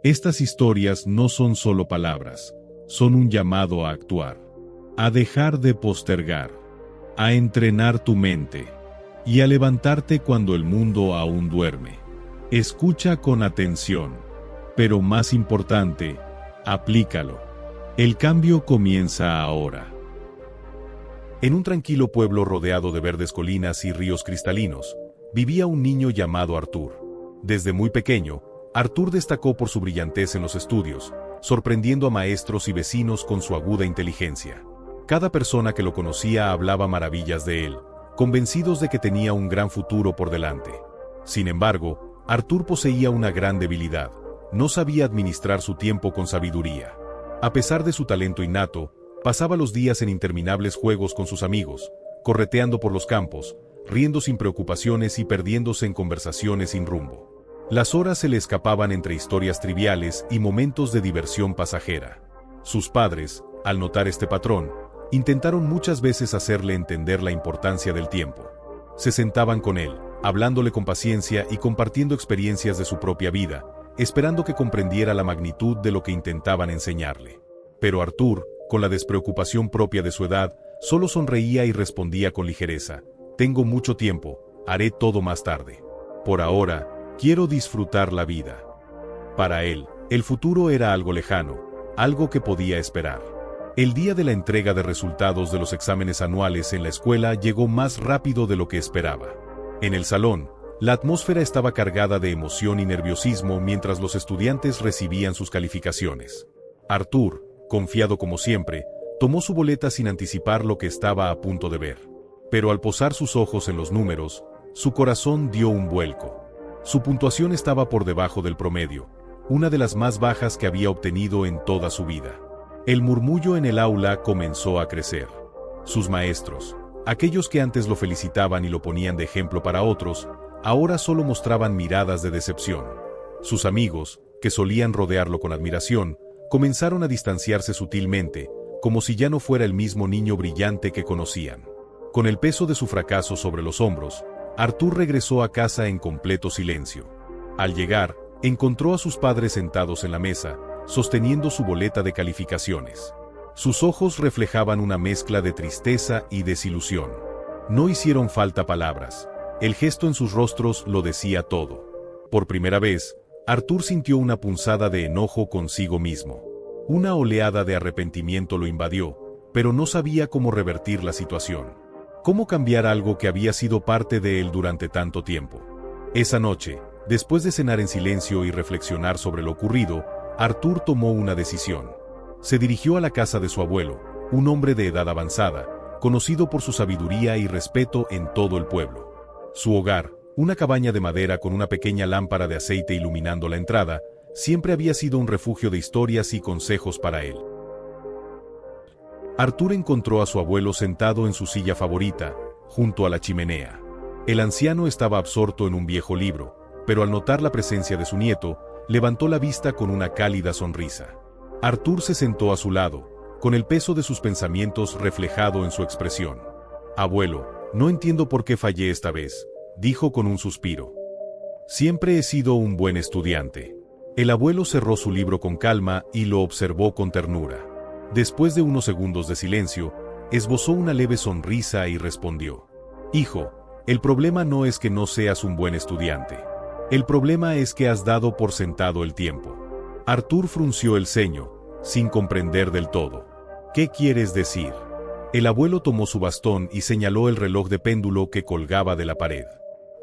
Estas historias no son solo palabras, son un llamado a actuar, a dejar de postergar, a entrenar tu mente y a levantarte cuando el mundo aún duerme. Escucha con atención, pero más importante, aplícalo. El cambio comienza ahora. En un tranquilo pueblo rodeado de verdes colinas y ríos cristalinos, vivía un niño llamado Artur. Desde muy pequeño, Artur destacó por su brillantez en los estudios, sorprendiendo a maestros y vecinos con su aguda inteligencia. Cada persona que lo conocía hablaba maravillas de él, convencidos de que tenía un gran futuro por delante. Sin embargo, Artur poseía una gran debilidad: no sabía administrar su tiempo con sabiduría. A pesar de su talento innato, pasaba los días en interminables juegos con sus amigos, correteando por los campos, riendo sin preocupaciones y perdiéndose en conversaciones sin rumbo. Las horas se le escapaban entre historias triviales y momentos de diversión pasajera. Sus padres, al notar este patrón, intentaron muchas veces hacerle entender la importancia del tiempo. Se sentaban con él, hablándole con paciencia y compartiendo experiencias de su propia vida, esperando que comprendiera la magnitud de lo que intentaban enseñarle. Pero Artur, con la despreocupación propia de su edad, solo sonreía y respondía con ligereza: «Tengo mucho tiempo, haré todo más tarde. Por ahora, quiero disfrutar la vida». Para él, el futuro era algo lejano, algo que podía esperar. El día de la entrega de resultados de los exámenes anuales en la escuela llegó más rápido de lo que esperaba. En el salón, la atmósfera estaba cargada de emoción y nerviosismo mientras los estudiantes recibían sus calificaciones. Artur, confiado como siempre, tomó su boleta sin anticipar lo que estaba a punto de ver. Pero al posar sus ojos en los números, su corazón dio un vuelco. Su puntuación estaba por debajo del promedio, una de las más bajas que había obtenido en toda su vida. El murmullo en el aula comenzó a crecer. Sus maestros, aquellos que antes lo felicitaban y lo ponían de ejemplo para otros, ahora solo mostraban miradas de decepción. Sus amigos, que solían rodearlo con admiración, comenzaron a distanciarse sutilmente, como si ya no fuera el mismo niño brillante que conocían. Con el peso de su fracaso sobre los hombros, Artur regresó a casa en completo silencio. Al llegar, encontró a sus padres sentados en la mesa, sosteniendo su boleta de calificaciones. Sus ojos reflejaban una mezcla de tristeza y desilusión. No hicieron falta palabras. El gesto en sus rostros lo decía todo. Por primera vez, Artur sintió una punzada de enojo consigo mismo. Una oleada de arrepentimiento lo invadió, pero no sabía cómo revertir la situación. ¿Cómo cambiar algo que había sido parte de él durante tanto tiempo? Esa noche, después de cenar en silencio y reflexionar sobre lo ocurrido, Artur tomó una decisión. Se dirigió a la casa de su abuelo, un hombre de edad avanzada, conocido por su sabiduría y respeto en todo el pueblo. Su hogar, una cabaña de madera con una pequeña lámpara de aceite iluminando la entrada, siempre había sido un refugio de historias y consejos para él. Artur encontró a su abuelo sentado en su silla favorita, junto a la chimenea. El anciano estaba absorto en un viejo libro, pero al notar la presencia de su nieto, levantó la vista con una cálida sonrisa. Artur se sentó a su lado, con el peso de sus pensamientos reflejado en su expresión. «Abuelo, no entiendo por qué fallé esta vez», dijo con un suspiro. «Siempre he sido un buen estudiante». El abuelo cerró su libro con calma y lo observó con ternura. Después de unos segundos de silencio, esbozó una leve sonrisa y respondió: «Hijo, el problema no es que no seas un buen estudiante. El problema es que has dado por sentado el tiempo». Artur frunció el ceño, sin comprender del todo. «¿Qué quieres decir?». El abuelo tomó su bastón y señaló el reloj de péndulo que colgaba de la pared.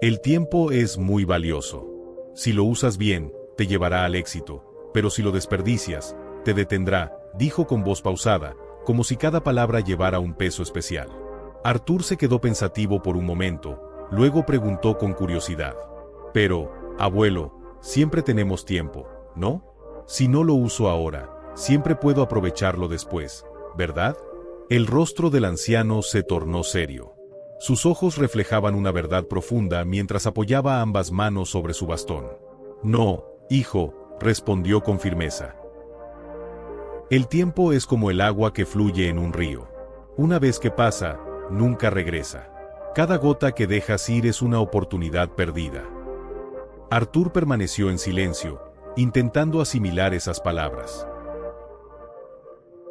«El tiempo es muy valioso. Si lo usas bien, te llevará al éxito, pero si lo desperdicias, te detendrá», dijo con voz pausada, como si cada palabra llevara un peso especial. Artur se quedó pensativo por un momento, luego preguntó con curiosidad: «Pero, abuelo, siempre tenemos tiempo, ¿no? Si no lo uso ahora, siempre puedo aprovecharlo después, ¿verdad?». El rostro del anciano se tornó serio. Sus ojos reflejaban una verdad profunda mientras apoyaba ambas manos sobre su bastón. «No, hijo», respondió con firmeza. «El tiempo es como el agua que fluye en un río. Una vez que pasa, nunca regresa. Cada gota que dejas ir es una oportunidad perdida». Artur permaneció en silencio, intentando asimilar esas palabras.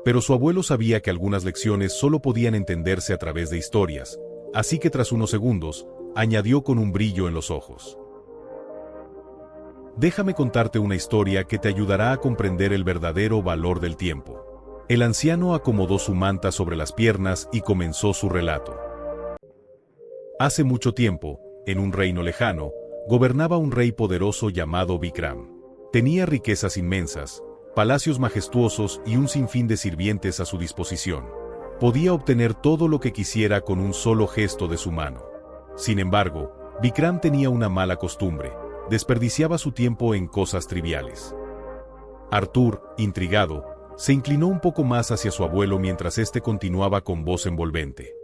Pero su abuelo sabía que algunas lecciones solo podían entenderse a través de historias, así que tras unos segundos, añadió con un brillo en los ojos: déjame contarte una historia que te ayudará a comprender el verdadero valor del tiempo. El anciano acomodó su manta sobre las piernas y comenzó su relato. Hace mucho tiempo, en un reino lejano, gobernaba un rey poderoso llamado Vikram. Tenía riquezas inmensas, palacios majestuosos y un sinfín de sirvientes a su disposición. Podía obtener todo lo que quisiera con un solo gesto de su mano. Sin embargo, Vikram tenía una mala costumbre: desperdiciaba su tiempo en cosas triviales. Arthur, intrigado, se inclinó un poco más hacia su abuelo mientras éste continuaba con voz envolvente.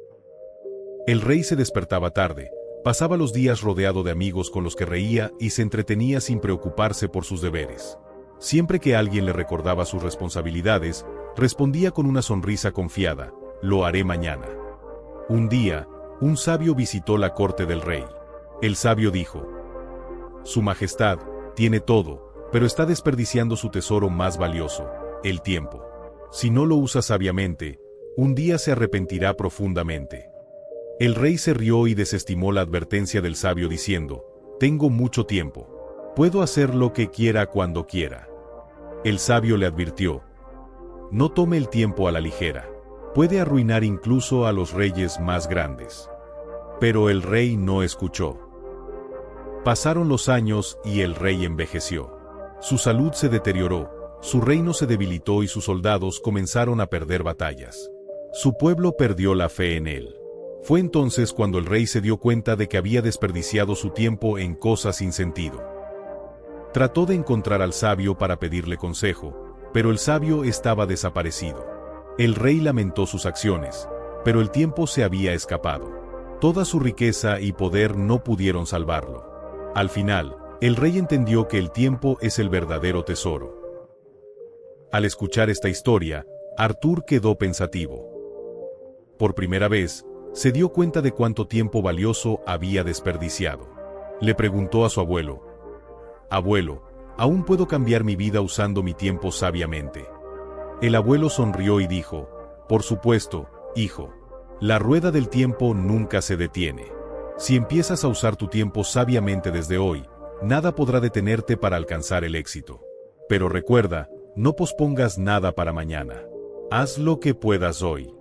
El rey se despertaba tarde, pasaba los días rodeado de amigos con los que reía y se entretenía sin preocuparse por sus deberes. Siempre que alguien le recordaba sus responsabilidades, respondía con una sonrisa confiada: lo haré mañana. Un día, un sabio visitó la corte del rey. El sabio dijo: Su Majestad tiene todo, pero está desperdiciando su tesoro más valioso, el tiempo. Si no lo usa sabiamente, un día se arrepentirá profundamente. El rey se rió y desestimó la advertencia del sabio diciendo: tengo mucho tiempo. Puedo hacer lo que quiera cuando quiera. El sabio le advirtió: no tome el tiempo a la ligera. Puede arruinar incluso a los reyes más grandes. Pero el rey no escuchó. Pasaron los años y el rey envejeció. Su salud se deterioró, su reino se debilitó y sus soldados comenzaron a perder batallas. Su pueblo perdió la fe en él. Fue entonces cuando el rey se dio cuenta de que había desperdiciado su tiempo en cosas sin sentido. Trató de encontrar al sabio para pedirle consejo, pero el sabio estaba desaparecido. El rey lamentó sus acciones, pero el tiempo se había escapado. Toda su riqueza y poder no pudieron salvarlo. Al final, el rey entendió que el tiempo es el verdadero tesoro. Al escuchar esta historia, Arthur quedó pensativo. Por primera vez, se dio cuenta de cuánto tiempo valioso había desperdiciado. Le preguntó a su abuelo: abuelo, ¿aún puedo cambiar mi vida usando mi tiempo sabiamente? El abuelo sonrió y dijo: por supuesto, hijo. La rueda del tiempo nunca se detiene. Si empiezas a usar tu tiempo sabiamente desde hoy, nada podrá detenerte para alcanzar el éxito. Pero recuerda, no pospongas nada para mañana. Haz lo que puedas hoy.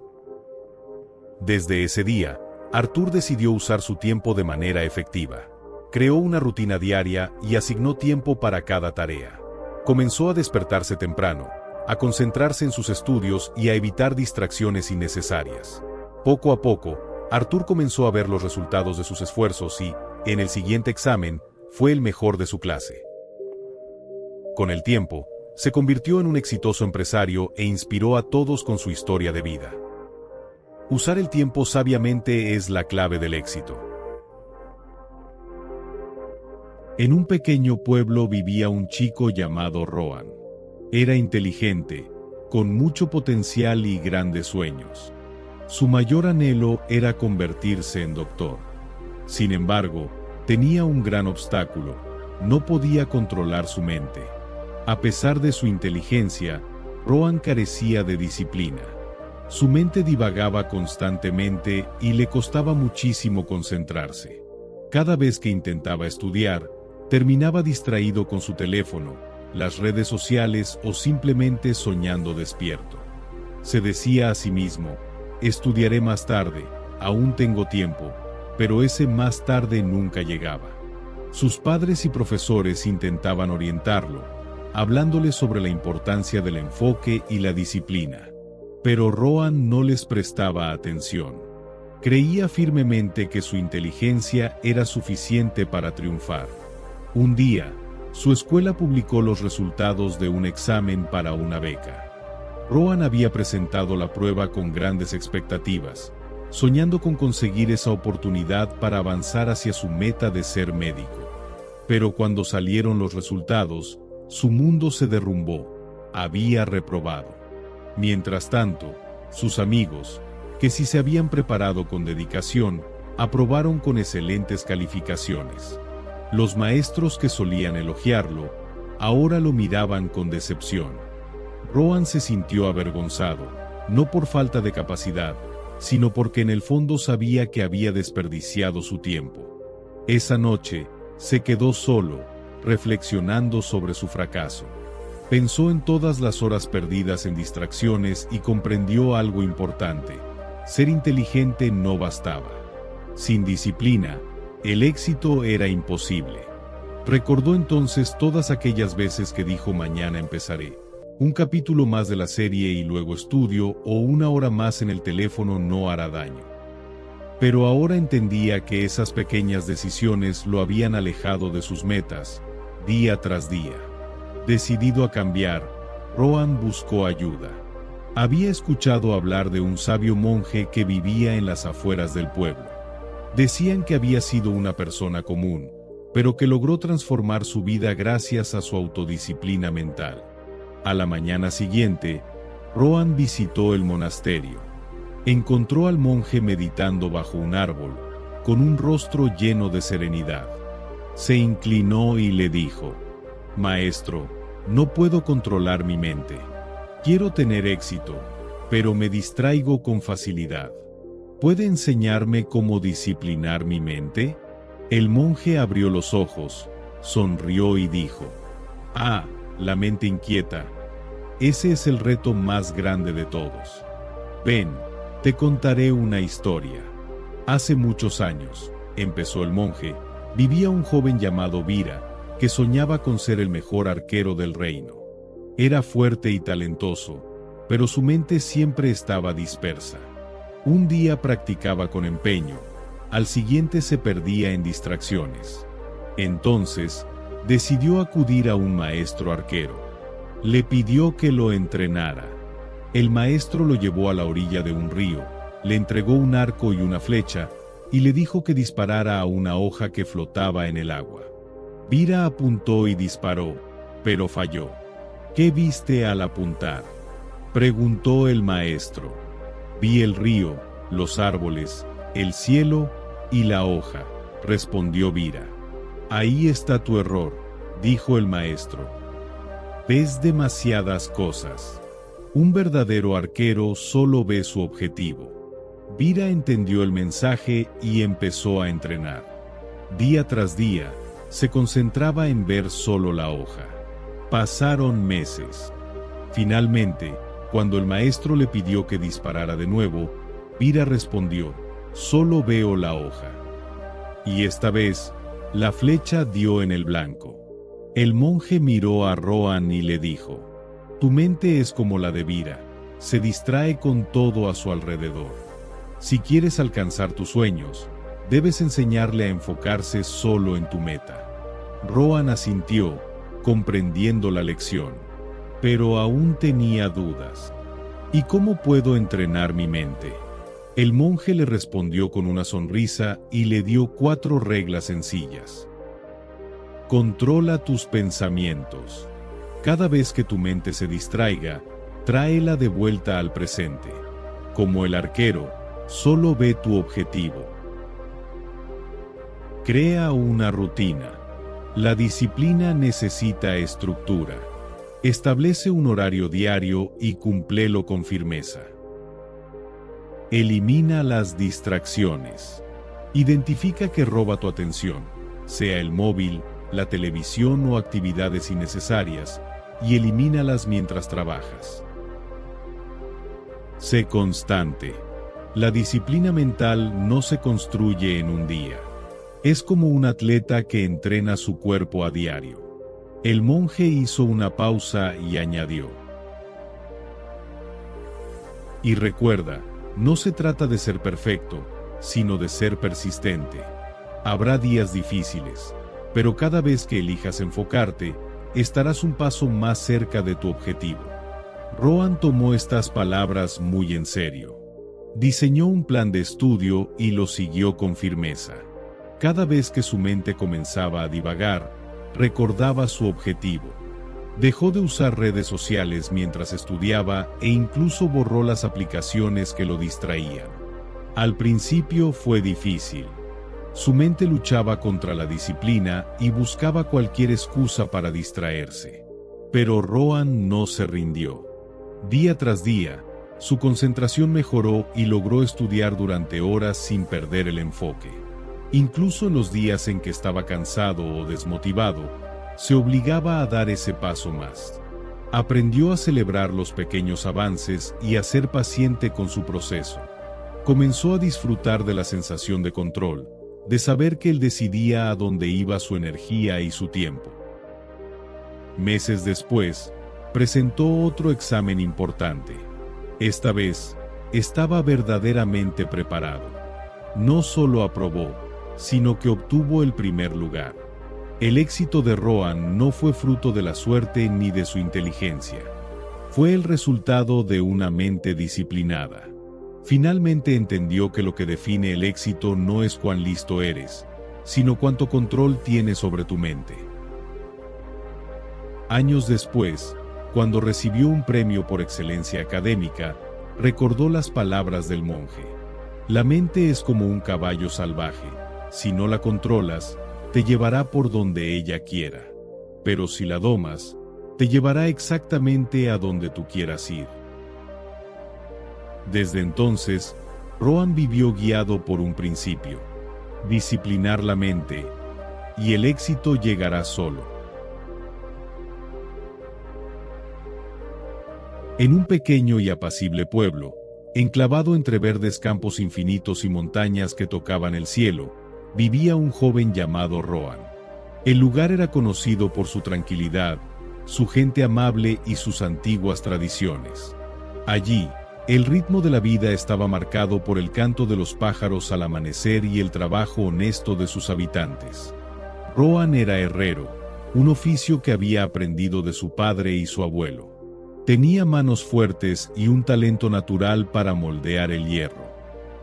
Desde ese día, Arthur decidió usar su tiempo de manera efectiva. Creó una rutina diaria y asignó tiempo para cada tarea. Comenzó a despertarse temprano, a concentrarse en sus estudios y a evitar distracciones innecesarias. Poco a poco, Arthur comenzó a ver los resultados de sus esfuerzos y, en el siguiente examen, fue el mejor de su clase. Con el tiempo, se convirtió en un exitoso empresario e inspiró a todos con su historia de vida. Usar el tiempo sabiamente es la clave del éxito. En un pequeño pueblo vivía un chico llamado Rohan. Era inteligente, con mucho potencial y grandes sueños. Su mayor anhelo era convertirse en doctor. Sin embargo, tenía un gran obstáculo: no podía controlar su mente. A pesar de su inteligencia, Rohan carecía de disciplina. Su mente divagaba constantemente y le costaba muchísimo concentrarse. Cada vez que intentaba estudiar, terminaba distraído con su teléfono, las redes sociales o simplemente soñando despierto. Se decía a sí mismo: estudiaré más tarde, aún tengo tiempo, pero ese más tarde nunca llegaba. Sus padres y profesores intentaban orientarlo, hablándole sobre la importancia del enfoque y la disciplina. Pero Rohan no les prestaba atención. Creía firmemente que su inteligencia era suficiente para triunfar. Un día, su escuela publicó los resultados de un examen para una beca. Rohan había presentado la prueba con grandes expectativas, soñando con conseguir esa oportunidad para avanzar hacia su meta de ser médico. Pero cuando salieron los resultados, su mundo se derrumbó. Había reprobado. Mientras tanto, sus amigos, que sí se habían preparado con dedicación, aprobaron con excelentes calificaciones. Los maestros que solían elogiarlo, ahora lo miraban con decepción. Rohan se sintió avergonzado, no por falta de capacidad, sino porque en el fondo sabía que había desperdiciado su tiempo. Esa noche, se quedó solo, reflexionando sobre su fracaso. Pensó en todas las horas perdidas en distracciones y comprendió algo importante: ser inteligente no bastaba. Sin disciplina, el éxito era imposible. Recordó entonces todas aquellas veces que dijo mañana empezaré. Un capítulo más de la serie y luego estudio, o una hora más en el teléfono no hará daño. Pero ahora entendía que esas pequeñas decisiones lo habían alejado de sus metas, día tras día. Decidido a cambiar, Rohan buscó ayuda. Había escuchado hablar de un sabio monje que vivía en las afueras del pueblo. Decían que había sido una persona común, pero que logró transformar su vida gracias a su autodisciplina mental. A la mañana siguiente, Rohan visitó el monasterio. Encontró al monje meditando bajo un árbol, con un rostro lleno de serenidad. Se inclinó y le dijo: «Maestro, no puedo controlar mi mente. Quiero tener éxito, pero me distraigo con facilidad. ¿Puede enseñarme cómo disciplinar mi mente?». El monje abrió los ojos, sonrió y dijo: «Ah, la mente inquieta. Ese es el reto más grande de todos. Ven, te contaré una historia. Hace muchos años», empezó el monje, «vivía un joven llamado Vira, que soñaba con ser el mejor arquero del reino. Era fuerte y talentoso, pero su mente siempre estaba dispersa. Un día practicaba con empeño, al siguiente se perdía en distracciones. Entonces, decidió acudir a un maestro arquero. Le pidió que lo entrenara. El maestro lo llevó a la orilla de un río, le entregó un arco y una flecha, y le dijo que disparara a una hoja que flotaba en el agua. Vira apuntó y disparó, pero falló. «¿Qué viste al apuntar?», preguntó el maestro. «Vi el río, los árboles, el cielo y la hoja», respondió Vira. «Ahí está tu error», dijo el maestro. «Ves demasiadas cosas. Un verdadero arquero solo ve su objetivo». Vira entendió el mensaje y empezó a entrenar. Día tras día, se concentraba en ver solo la hoja. Pasaron meses. Finalmente, cuando el maestro le pidió que disparara de nuevo, Vira respondió: «Solo veo la hoja». Y esta vez, la flecha dio en el blanco. El monje miró a Rohan y le dijo: «Tu mente es como la de Vira, se distrae con todo a su alrededor. Si quieres alcanzar tus sueños, debes enseñarle a enfocarse solo en tu meta». Rohan asintió, comprendiendo la lección, pero aún tenía dudas. «¿Y cómo puedo entrenar mi mente?». El monje le respondió con una sonrisa y le dio 4 reglas sencillas. Controla tus pensamientos. Cada vez que tu mente se distraiga, tráela de vuelta al presente. Como el arquero, solo ve tu objetivo. Crea una rutina. La disciplina necesita estructura. Establece un horario diario y cúmplelo con firmeza. Elimina las distracciones. Identifica qué roba tu atención, sea el móvil, la televisión o actividades innecesarias, y elimínalas mientras trabajas. Sé constante. La disciplina mental no se construye en un día. Es como un atleta que entrena su cuerpo a diario. El monje hizo una pausa y añadió: «Y recuerda, no se trata de ser perfecto, sino de ser persistente. Habrá días difíciles, pero cada vez que elijas enfocarte, estarás un paso más cerca de tu objetivo». Rohan tomó estas palabras muy en serio. Diseñó un plan de estudio y lo siguió con firmeza. Cada vez que su mente comenzaba a divagar, recordaba su objetivo. Dejó de usar redes sociales mientras estudiaba e incluso borró las aplicaciones que lo distraían. Al principio fue difícil. Su mente luchaba contra la disciplina y buscaba cualquier excusa para distraerse. Pero Rohan no se rindió. Día tras día, su concentración mejoró y logró estudiar durante horas sin perder el enfoque. Incluso en los días en que estaba cansado o desmotivado, se obligaba a dar ese paso más. Aprendió a celebrar los pequeños avances y a ser paciente con su proceso. Comenzó a disfrutar de la sensación de control, de saber que él decidía a dónde iba su energía y su tiempo. Meses después, presentó otro examen importante. Esta vez, estaba verdaderamente preparado. No solo aprobó, sino que obtuvo el primer lugar. El éxito de Rohan no fue fruto de la suerte ni de su inteligencia. Fue el resultado de una mente disciplinada. Finalmente entendió que lo que define el éxito no es cuán listo eres, sino cuánto control tienes sobre tu mente. Años después, cuando recibió un premio por excelencia académica, recordó las palabras del monje. La mente es como un caballo salvaje. Si no la controlas, te llevará por donde ella quiera. Pero si la domas, te llevará exactamente a donde tú quieras ir. Desde entonces, Rohan vivió guiado por un principio: disciplinar la mente, y el éxito llegará solo. En un pequeño y apacible pueblo, enclavado entre verdes campos infinitos y montañas que tocaban el cielo, vivía un joven llamado Rohan. El lugar era conocido por su tranquilidad, su gente amable y sus antiguas tradiciones. Allí, el ritmo de la vida estaba marcado por el canto de los pájaros al amanecer y el trabajo honesto de sus habitantes. Rohan era herrero, un oficio que había aprendido de su padre y su abuelo. Tenía manos fuertes y un talento natural para moldear el hierro.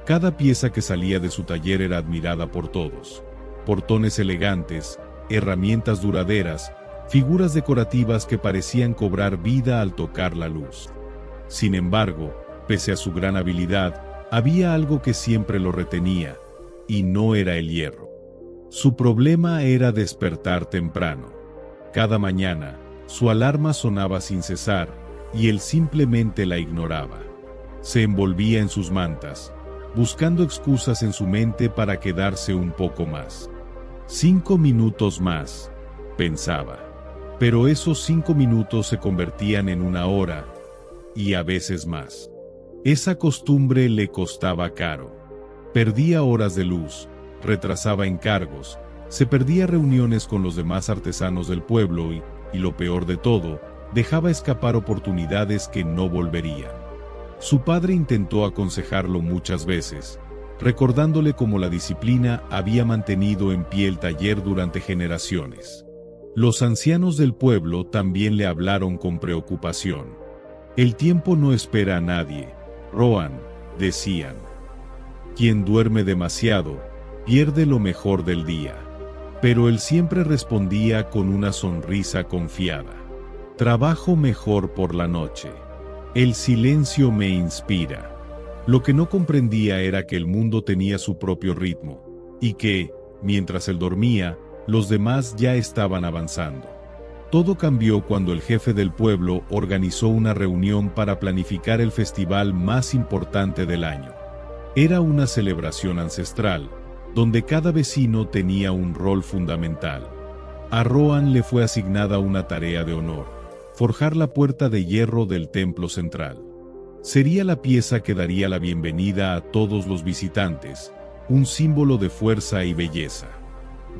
Cada pieza que salía de su taller era admirada por todos. Portones elegantes, herramientas duraderas, figuras decorativas que parecían cobrar vida al tocar la luz. Sin embargo, pese a su gran habilidad, había algo que siempre lo retenía, y no era el hierro. Su problema era despertar temprano. Cada mañana, su alarma sonaba sin cesar, y él simplemente la ignoraba. Se envolvía en sus mantas, buscando excusas en su mente para quedarse un poco más. 5 minutos más, pensaba. Pero esos 5 minutos se convertían en 1 hora, y a veces más. Esa costumbre le costaba caro. Perdía horas de luz, retrasaba encargos, se perdía reuniones con los demás artesanos del pueblo y lo peor de todo, dejaba escapar oportunidades que no volverían. Su padre intentó aconsejarlo muchas veces, recordándole cómo la disciplina había mantenido en pie el taller durante generaciones. Los ancianos del pueblo también le hablaron con preocupación. El tiempo no espera a nadie, Rohan, decían. Quien duerme demasiado, pierde lo mejor del día. Pero él siempre respondía con una sonrisa confiada. Trabajo mejor por la noche. El silencio me inspira. Lo que no comprendía era que el mundo tenía su propio ritmo, y que, mientras él dormía, los demás ya estaban avanzando. Todo cambió cuando el jefe del pueblo organizó una reunión para planificar el festival más importante del año. Era una celebración ancestral, donde cada vecino tenía un rol fundamental. A Rohan le fue asignada una tarea de honor: forjar la puerta de hierro del templo central. Sería la pieza que daría la bienvenida a todos los visitantes, un símbolo de fuerza y belleza.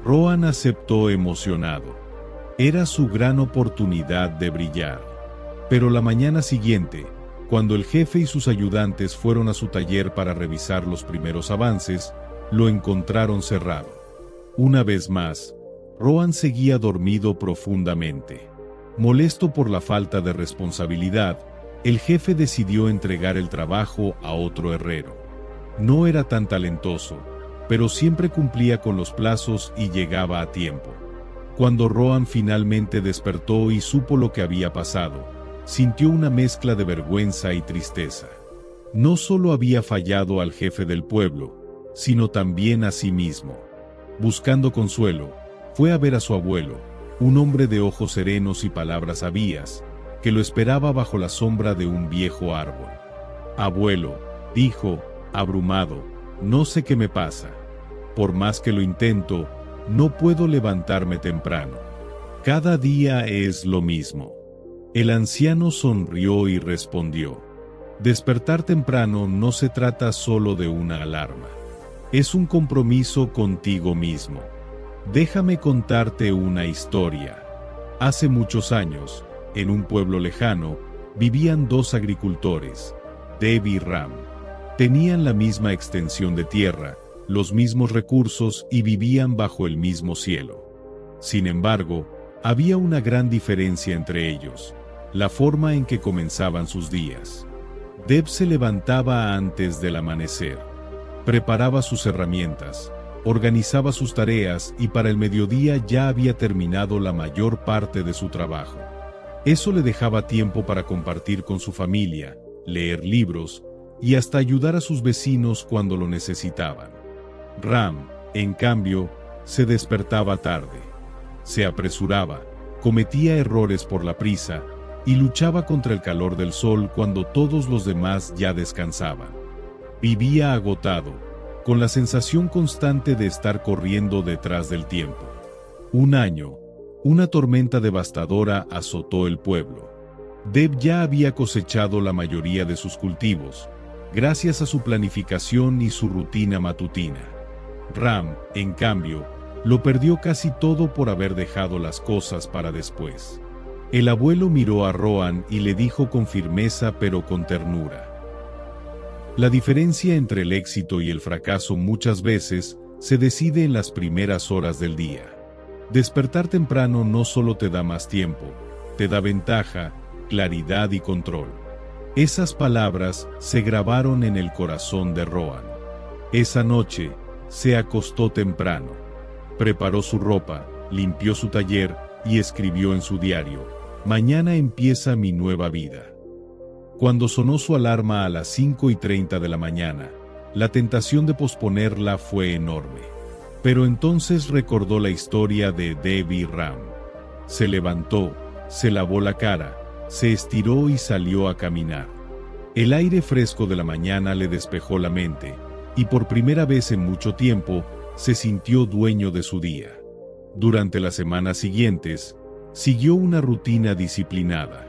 Rohan aceptó emocionado. Era su gran oportunidad de brillar. Pero la mañana siguiente, cuando el jefe y sus ayudantes fueron a su taller para revisar los primeros avances, lo encontraron cerrado. Una vez más, Rohan seguía dormido profundamente. Molesto por la falta de responsabilidad, el jefe decidió entregar el trabajo a otro herrero. No era tan talentoso, pero siempre cumplía con los plazos y llegaba a tiempo. Cuando Rohan finalmente despertó y supo lo que había pasado, sintió una mezcla de vergüenza y tristeza. No solo había fallado al jefe del pueblo, sino también a sí mismo. Buscando consuelo, fue a ver a su abuelo, un hombre de ojos serenos y palabras sabias, que lo esperaba bajo la sombra de un viejo árbol. «Abuelo», dijo, abrumado, «no sé qué me pasa. Por más que lo intento, no puedo levantarme temprano. Cada día es lo mismo». El anciano sonrió y respondió: «Despertar temprano no se trata solo de una alarma. Es un compromiso contigo mismo. Déjame contarte una historia. Hace muchos años, en un pueblo lejano, vivían dos agricultores, Deb y Ram. Tenían la misma extensión de tierra, los mismos recursos y vivían bajo el mismo cielo. Sin embargo, había una gran diferencia entre ellos: la forma en que comenzaban sus días. Deb se levantaba antes del amanecer, preparaba sus herramientas, organizaba sus tareas y para el mediodía ya había terminado la mayor parte de su trabajo. Eso le dejaba tiempo para compartir con su familia, leer libros y hasta ayudar a sus vecinos cuando lo necesitaban. Ram, en cambio, se despertaba tarde. Se apresuraba, cometía errores por la prisa y luchaba contra el calor del sol cuando todos los demás ya descansaban. Vivía agotado, con la sensación constante de estar corriendo detrás del tiempo. Un año, una tormenta devastadora azotó el pueblo. Deb ya había cosechado la mayoría de sus cultivos, gracias a su planificación y su rutina matutina. Ram, en cambio, lo perdió casi todo por haber dejado las cosas para después. El abuelo miró a Rohan y le dijo con firmeza pero con ternura: «La diferencia entre el éxito y el fracaso muchas veces se decide en las primeras horas del día. Despertar temprano no solo te da más tiempo, te da ventaja, claridad y control». Esas palabras se grabaron en el corazón de Rohan. Esa noche, se acostó temprano. Preparó su ropa, limpió su taller y escribió en su diario: «Mañana empieza mi nueva vida». Cuando sonó su alarma a las 5:30 de la mañana, la tentación de posponerla fue enorme. Pero entonces recordó la historia de Deb y Ram. Se levantó, se lavó la cara, se estiró y salió a caminar. El aire fresco de la mañana le despejó la mente, y por primera vez en mucho tiempo, se sintió dueño de su día. Durante las semanas siguientes, siguió una rutina disciplinada.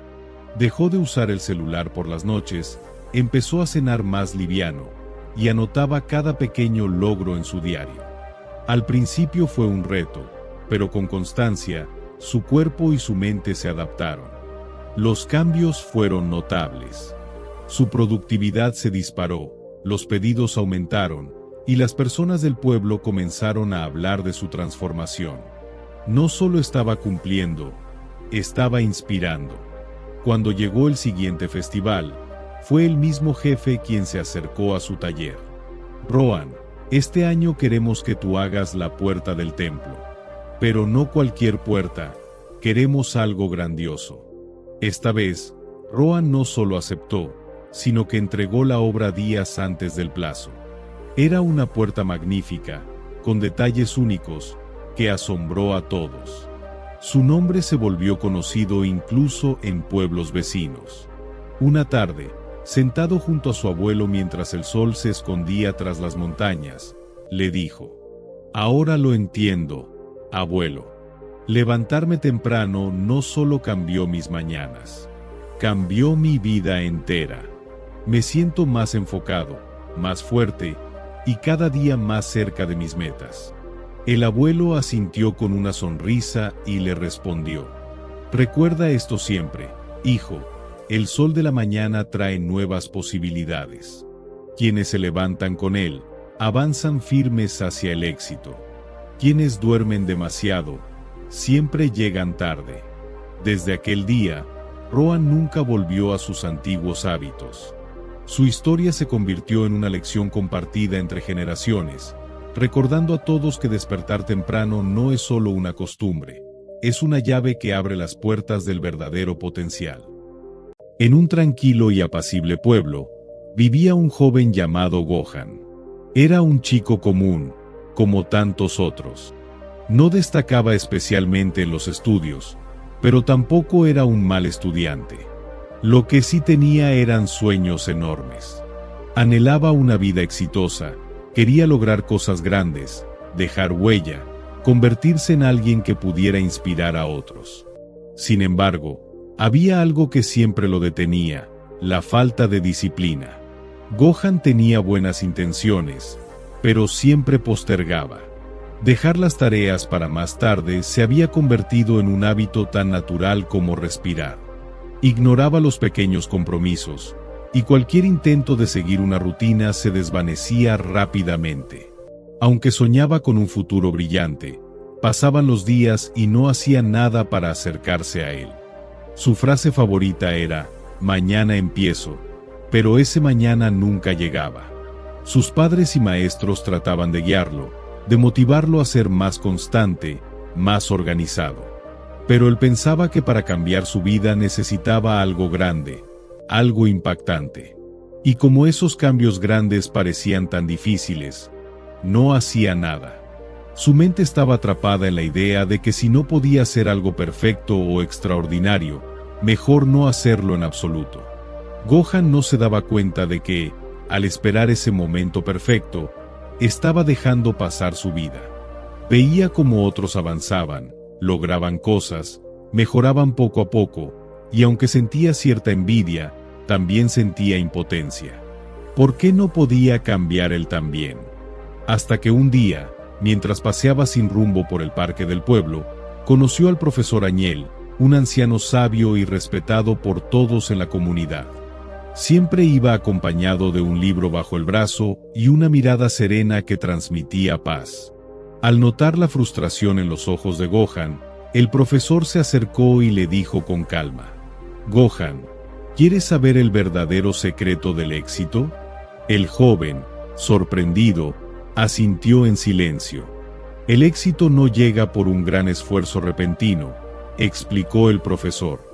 Dejó de usar el celular por las noches, empezó a cenar más liviano, y anotaba cada pequeño logro en su diario. Al principio fue un reto, pero con constancia, su cuerpo y su mente se adaptaron. Los cambios fueron notables. Su productividad se disparó, los pedidos aumentaron, y las personas del pueblo comenzaron a hablar de su transformación. No solo estaba cumpliendo, estaba inspirando. Cuando llegó el siguiente festival, fue el mismo jefe quien se acercó a su taller. «Rohan, este año queremos que tú hagas la puerta del templo. Pero no cualquier puerta, queremos algo grandioso». Esta vez, Rohan no solo aceptó, sino que entregó la obra días antes del plazo. Era una puerta magnífica, con detalles únicos, que asombró a todos. Su nombre se volvió conocido incluso en pueblos vecinos. Una tarde, sentado junto a su abuelo mientras el sol se escondía tras las montañas, le dijo: «Ahora lo entiendo, abuelo. Levantarme temprano no solo cambió mis mañanas, cambió mi vida entera. Me siento más enfocado, más fuerte, y cada día más cerca de mis metas». El abuelo asintió con una sonrisa y le respondió: «Recuerda esto siempre, hijo, el sol de la mañana trae nuevas posibilidades. Quienes se levantan con él, avanzan firmes hacia el éxito. Quienes duermen demasiado, siempre llegan tarde». Desde aquel día, Rohan nunca volvió a sus antiguos hábitos. Su historia se convirtió en una lección compartida entre generaciones, recordando a todos que despertar temprano no es solo una costumbre, es una llave que abre las puertas del verdadero potencial. En un tranquilo y apacible pueblo, vivía un joven llamado Gohan. Era un chico común, como tantos otros. No destacaba especialmente en los estudios, pero tampoco era un mal estudiante. Lo que sí tenía eran sueños enormes. Anhelaba una vida exitosa, quería lograr cosas grandes, dejar huella, convertirse en alguien que pudiera inspirar a otros. Sin embargo, había algo que siempre lo detenía: la falta de disciplina. Gohan tenía buenas intenciones, pero siempre postergaba. Dejar las tareas para más tarde se había convertido en un hábito tan natural como respirar. Ignoraba los pequeños compromisos, y cualquier intento de seguir una rutina se desvanecía rápidamente. Aunque soñaba con un futuro brillante, pasaban los días y no hacía nada para acercarse a él. Su frase favorita era: "Mañana empiezo", pero ese mañana nunca llegaba. Sus padres y maestros trataban de guiarlo, de motivarlo a ser más constante, más organizado. Pero él pensaba que para cambiar su vida necesitaba algo grande, algo impactante. Y como esos cambios grandes parecían tan difíciles, no hacía nada. Su mente estaba atrapada en la idea de que si no podía hacer algo perfecto o extraordinario, mejor no hacerlo en absoluto. Gohan no se daba cuenta de que, al esperar ese momento perfecto, estaba dejando pasar su vida. Veía cómo otros avanzaban, lograban cosas, mejoraban poco a poco, y aunque sentía cierta envidia, también sentía impotencia. ¿Por qué no podía cambiar él también? Hasta que un día, mientras paseaba sin rumbo por el parque del pueblo, conoció al profesor Añel, un anciano sabio y respetado por todos en la comunidad. Siempre iba acompañado de un libro bajo el brazo y una mirada serena que transmitía paz. Al notar la frustración en los ojos de Gohan, el profesor se acercó y le dijo con calma: «Gohan, ¿quieres saber el verdadero secreto del éxito?». El joven, sorprendido, asintió en silencio. «El éxito no llega por un gran esfuerzo repentino», explicó el profesor.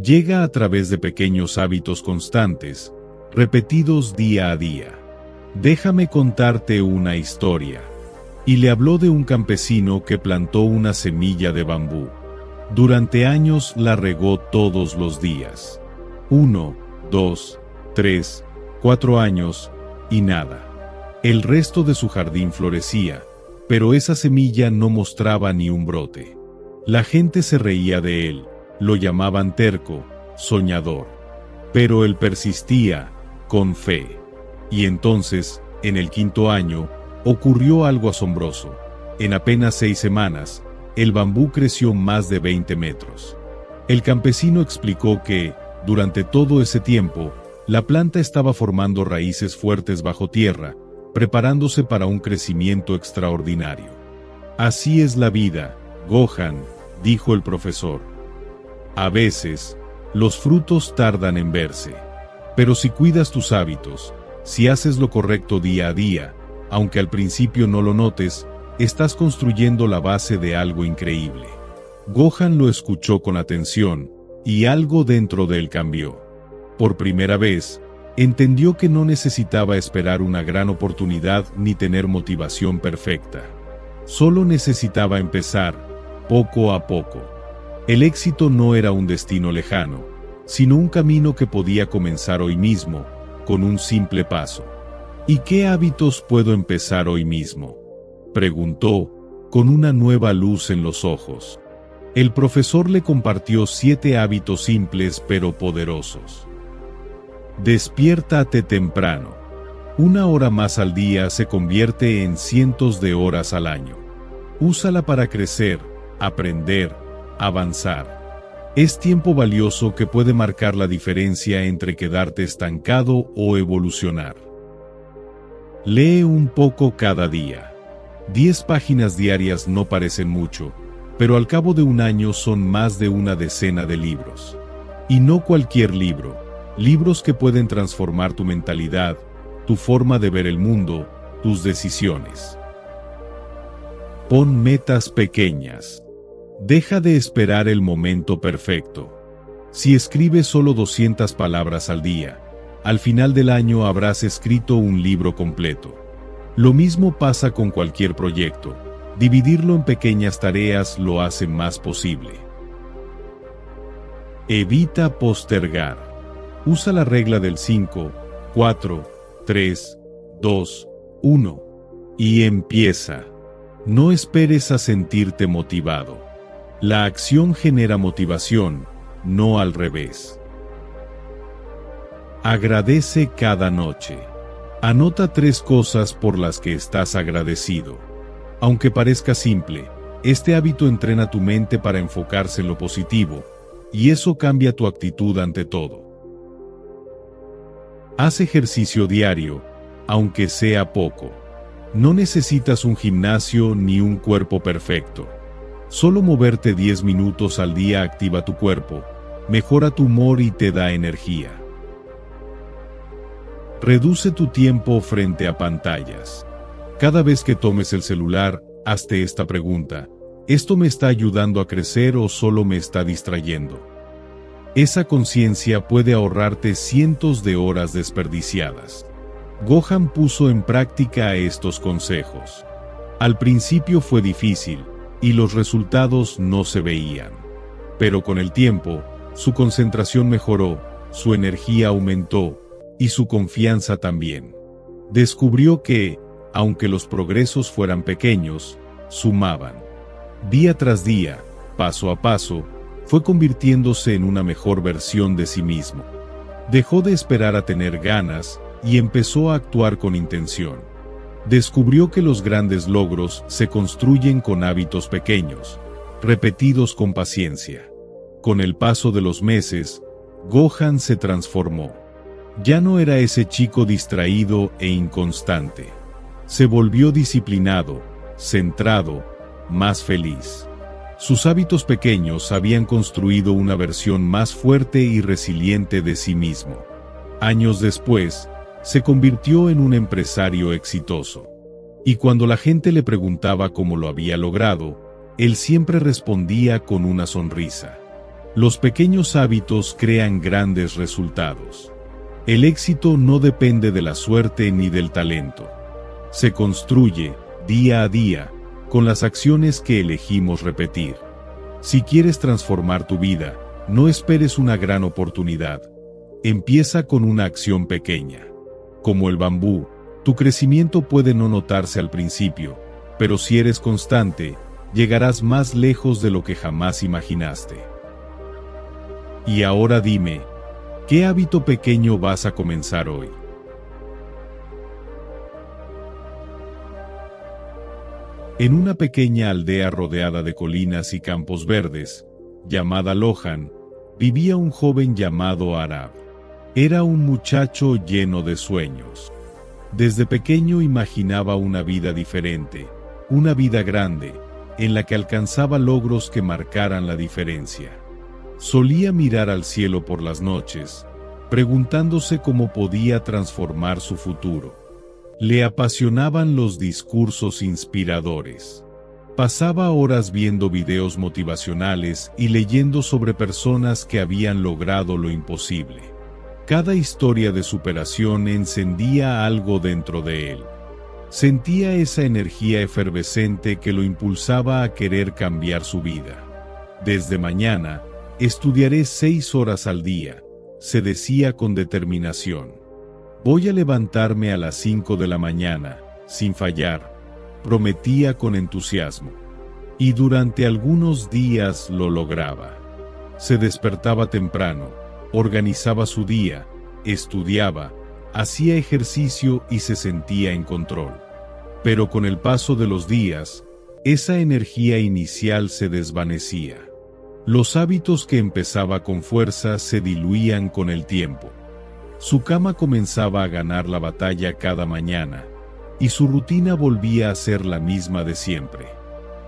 «Llega a través de pequeños hábitos constantes, repetidos día a día. Déjame contarte una historia». Y le habló de un campesino que plantó una semilla de bambú. Durante años la regó todos los días. 1, 2, 3, 4 años, y nada. El resto de su jardín florecía, pero esa semilla no mostraba ni un brote. La gente se reía de él, lo llamaban terco, soñador. Pero él persistía, con fe. Y entonces, en el 5.º año, ocurrió algo asombroso. En apenas 6 semanas, el bambú creció más de 20 metros. El campesino explicó que, durante todo ese tiempo, la planta estaba formando raíces fuertes bajo tierra, preparándose para un crecimiento extraordinario. «Así es la vida, Gohan», dijo el profesor. «A veces, los frutos tardan en verse. Pero si cuidas tus hábitos, si haces lo correcto día a día, aunque al principio no lo notes, estás construyendo la base de algo increíble». Gohan lo escuchó con atención, y algo dentro de él cambió. Por primera vez, entendió que no necesitaba esperar una gran oportunidad ni tener motivación perfecta. Solo necesitaba empezar, poco a poco. El éxito no era un destino lejano, sino un camino que podía comenzar hoy mismo, con un simple paso. «¿Y qué hábitos puedo empezar hoy mismo?», preguntó, con una nueva luz en los ojos. El profesor le compartió 7 hábitos simples pero poderosos. Despiértate temprano. 1 hora más al día se convierte en cientos de horas al año. Úsala para crecer, aprender, avanzar. Es tiempo valioso que puede marcar la diferencia entre quedarte estancado o evolucionar. Lee un poco cada día. 10 páginas diarias no parecen mucho, pero al cabo de un año son más de una decena de libros. Y no cualquier libro, libros que pueden transformar tu mentalidad, tu forma de ver el mundo, tus decisiones. Pon metas pequeñas. Deja de esperar el momento perfecto. Si escribes solo 200 palabras al día, al final del año habrás escrito un libro completo. Lo mismo pasa con cualquier proyecto. Dividirlo en pequeñas tareas lo hace más posible. Evita postergar. Usa la regla del 5, 4, 3, 2, 1. Y empieza. No esperes a sentirte motivado. La acción genera motivación, no al revés. Agradece cada noche. Anota 3 cosas por las que estás agradecido. Aunque parezca simple, este hábito entrena tu mente para enfocarse en lo positivo, y eso cambia tu actitud ante todo. Haz ejercicio diario, aunque sea poco. No necesitas un gimnasio ni un cuerpo perfecto. Solo moverte 10 minutos al día activa tu cuerpo, mejora tu humor y te da energía. Reduce tu tiempo frente a pantallas. Cada vez que tomes el celular, hazte esta pregunta: ¿esto me está ayudando a crecer o solo me está distrayendo? Esa conciencia puede ahorrarte cientos de horas desperdiciadas. Gohan puso en práctica estos consejos. Al principio fue difícil, y los resultados no se veían. Pero con el tiempo, su concentración mejoró, su energía aumentó, y su confianza también. Descubrió que, aunque los progresos fueran pequeños, sumaban. Día tras día, paso a paso, fue convirtiéndose en una mejor versión de sí mismo. Dejó de esperar a tener ganas, y empezó a actuar con intención. Descubrió que los grandes logros se construyen con hábitos pequeños, repetidos con paciencia. Con el paso de los meses, Gohan se transformó. Ya no era ese chico distraído e inconstante. Se volvió disciplinado, centrado, más feliz. Sus hábitos pequeños habían construido una versión más fuerte y resiliente de sí mismo. Años después, se convirtió en un empresario exitoso. Y cuando la gente le preguntaba cómo lo había logrado, él siempre respondía con una sonrisa. Los pequeños hábitos crean grandes resultados. El éxito no depende de la suerte ni del talento. Se construye, día a día, con las acciones que elegimos repetir. Si quieres transformar tu vida, no esperes una gran oportunidad. Empieza con una acción pequeña. Como el bambú, tu crecimiento puede no notarse al principio, pero si eres constante, llegarás más lejos de lo que jamás imaginaste. Y ahora dime, ¿qué hábito pequeño vas a comenzar hoy? En una pequeña aldea rodeada de colinas y campos verdes, llamada Lohan, vivía un joven llamado Arab. Era un muchacho lleno de sueños. Desde pequeño imaginaba una vida diferente, una vida grande, en la que alcanzaba logros que marcaran la diferencia. Solía mirar al cielo por las noches, preguntándose cómo podía transformar su futuro. Le apasionaban los discursos inspiradores. Pasaba horas viendo videos motivacionales y leyendo sobre personas que habían logrado lo imposible. Cada historia de superación encendía algo dentro de él. Sentía esa energía efervescente que lo impulsaba a querer cambiar su vida. Desde mañana, estudiaré 6 horas al día, se decía con determinación. Voy a levantarme a las 5 de la mañana, sin fallar, prometía con entusiasmo. Y durante algunos días lo lograba. Se despertaba temprano, organizaba su día, estudiaba, hacía ejercicio y se sentía en control. Pero con el paso de los días, esa energía inicial se desvanecía. Los hábitos que empezaba con fuerza se diluían con el tiempo. Su cama comenzaba a ganar la batalla cada mañana, y su rutina volvía a ser la misma de siempre.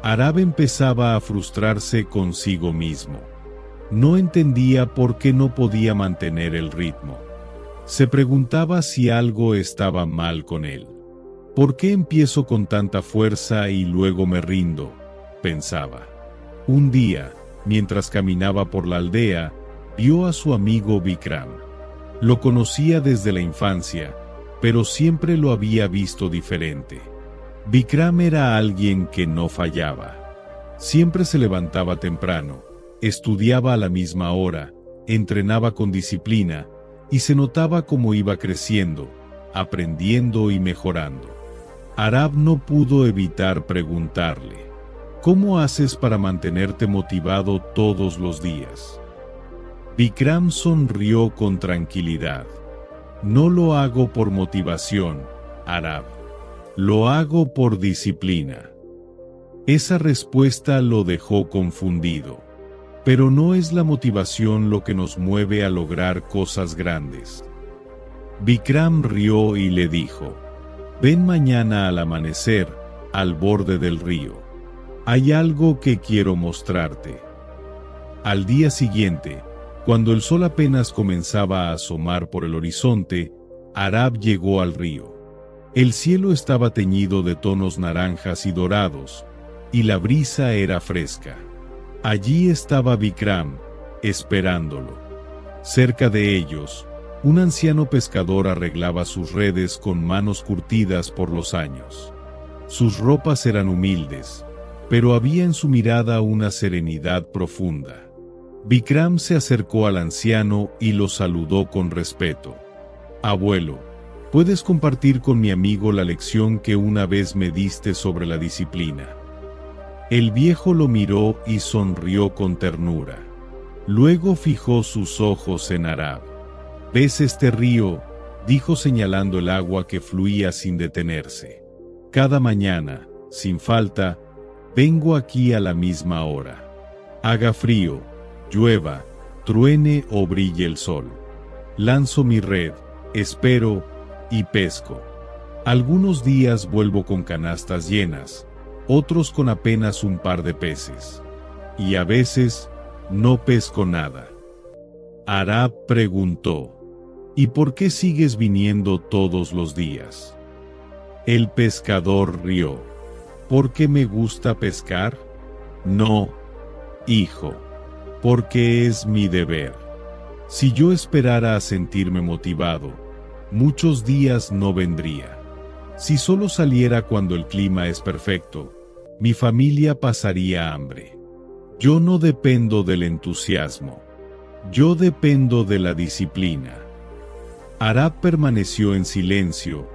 Arab empezaba a frustrarse consigo mismo. No entendía por qué no podía mantener el ritmo. Se preguntaba si algo estaba mal con él. ¿Por qué empiezo con tanta fuerza y luego me rindo?, pensaba. Un día, mientras caminaba por la aldea, vio a su amigo Vikram. Lo conocía desde la infancia, pero siempre lo había visto diferente. Vikram era alguien que no fallaba. Siempre se levantaba temprano, estudiaba a la misma hora, entrenaba con disciplina, y se notaba cómo iba creciendo, aprendiendo y mejorando. Arab no pudo evitar preguntarle: ¿cómo haces para mantenerte motivado todos los días? Vikram sonrió con tranquilidad. No lo hago por motivación, Arab. Lo hago por disciplina. Esa respuesta lo dejó confundido. Pero no es la motivación lo que nos mueve a lograr cosas grandes. Vikram rió y le dijo: ven mañana al amanecer, al borde del río. Hay algo que quiero mostrarte. Al día siguiente, cuando el sol apenas comenzaba a asomar por el horizonte, Arab llegó al río. El cielo estaba teñido de tonos naranjas y dorados, y la brisa era fresca. Allí estaba Vikram, esperándolo. Cerca de ellos, un anciano pescador arreglaba sus redes con manos curtidas por los años. Sus ropas eran humildes, pero había en su mirada una serenidad profunda. Vikram se acercó al anciano y lo saludó con respeto. Abuelo, ¿puedes compartir con mi amigo la lección que una vez me diste sobre la disciplina? El viejo lo miró y sonrió con ternura. Luego fijó sus ojos en Arab. ¿Ves este río?, dijo señalando el agua que fluía sin detenerse. Cada mañana, sin falta, vengo aquí a la misma hora. Haga frío, llueva, truene o brille el sol. Lanzo mi red, espero y pesco. Algunos días vuelvo con canastas llenas, otros con apenas un par de peces. Y a veces, no pesco nada. Arab preguntó: ¿y por qué sigues viniendo todos los días? El pescador rió. ¿Por qué me gusta pescar? No, hijo, porque es mi deber. Si yo esperara a sentirme motivado, muchos días no vendría. Si solo saliera cuando el clima es perfecto, mi familia pasaría hambre. Yo no dependo del entusiasmo. Yo dependo de la disciplina. Arab permaneció en silencio,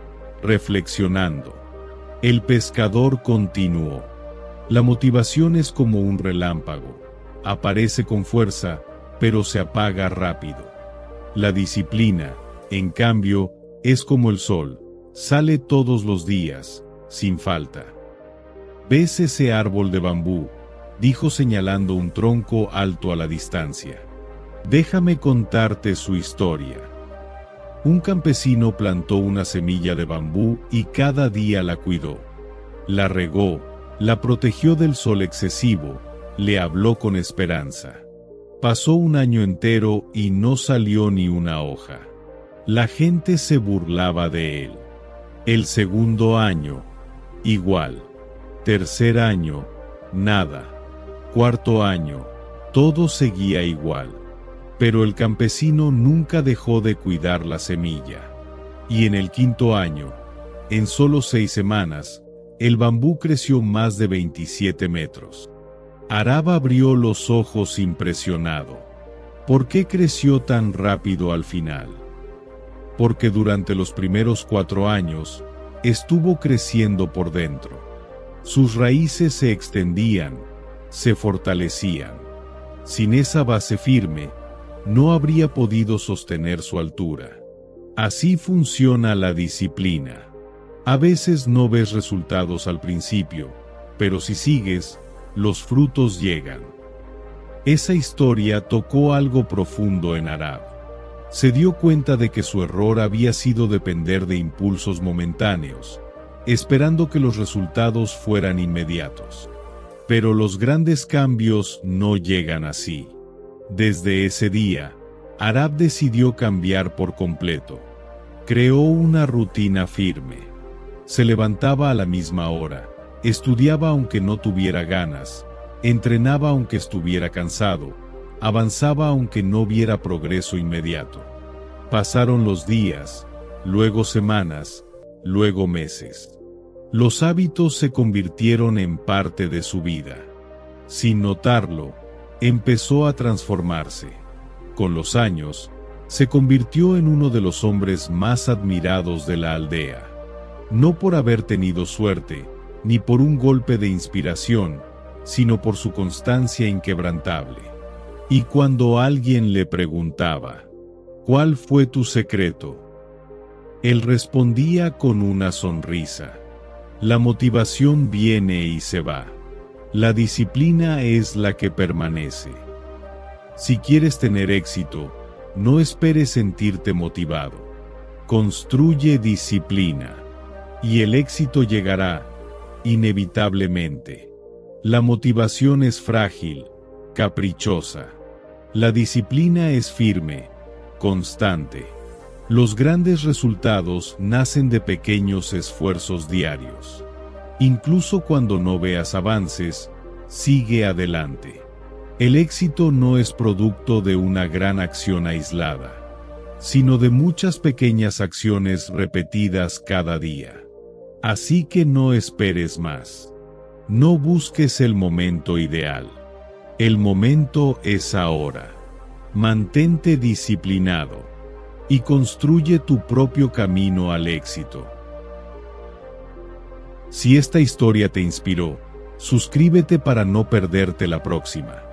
reflexionando. El pescador continuó. La motivación es como un relámpago. Aparece con fuerza, pero se apaga rápido. La disciplina, en cambio, es como el sol. Sale todos los días, sin falta. ¿Ves ese árbol de bambú?, dijo señalando un tronco alto a la distancia. Déjame contarte su historia. Un campesino plantó una semilla de bambú y cada día la cuidó. La regó, la protegió del sol excesivo, le habló con esperanza. Pasó un año entero y no salió ni una hoja. La gente se burlaba de él. El segundo año, igual. Tercer año, nada. Cuarto año, todo seguía igual. Pero el campesino nunca dejó de cuidar la semilla. Y en el quinto año, en solo 6 semanas, el bambú creció más de 27 metros. Arab abrió los ojos impresionado. ¿Por qué creció tan rápido al final? Porque durante los primeros 4 años, estuvo creciendo por dentro. Sus raíces se extendían, se fortalecían. Sin esa base firme, no habría podido sostener su altura. Así funciona la disciplina. A veces no ves resultados al principio, pero si sigues, los frutos llegan. Esa historia tocó algo profundo en Arab. Se dio cuenta de que su error había sido depender de impulsos momentáneos, esperando que los resultados fueran inmediatos. Pero los grandes cambios no llegan así. Desde ese día, Arab decidió cambiar por completo. Creó una rutina firme. Se levantaba a la misma hora, estudiaba aunque no tuviera ganas, entrenaba aunque estuviera cansado, avanzaba aunque no viera progreso inmediato. Pasaron los días, luego semanas, luego meses. Los hábitos se convirtieron en parte de su vida. Sin notarlo, empezó a transformarse. Con los años, se convirtió en uno de los hombres más admirados de la aldea. No por haber tenido suerte, ni por un golpe de inspiración, sino por su constancia inquebrantable. Y cuando alguien le preguntaba, ¿cuál fue tu secreto?, él respondía con una sonrisa: la motivación viene y se va. La disciplina es la que permanece. Si quieres tener éxito, no esperes sentirte motivado. Construye disciplina, y el éxito llegará, inevitablemente. La motivación es frágil, caprichosa. La disciplina es firme, constante. Los grandes resultados nacen de pequeños esfuerzos diarios. Incluso cuando no veas avances, sigue adelante. El éxito no es producto de una gran acción aislada, sino de muchas pequeñas acciones repetidas cada día. Así que no esperes más. No busques el momento ideal. El momento es ahora. Mantente disciplinado y construye tu propio camino al éxito. Si esta historia te inspiró, suscríbete para no perderte la próxima.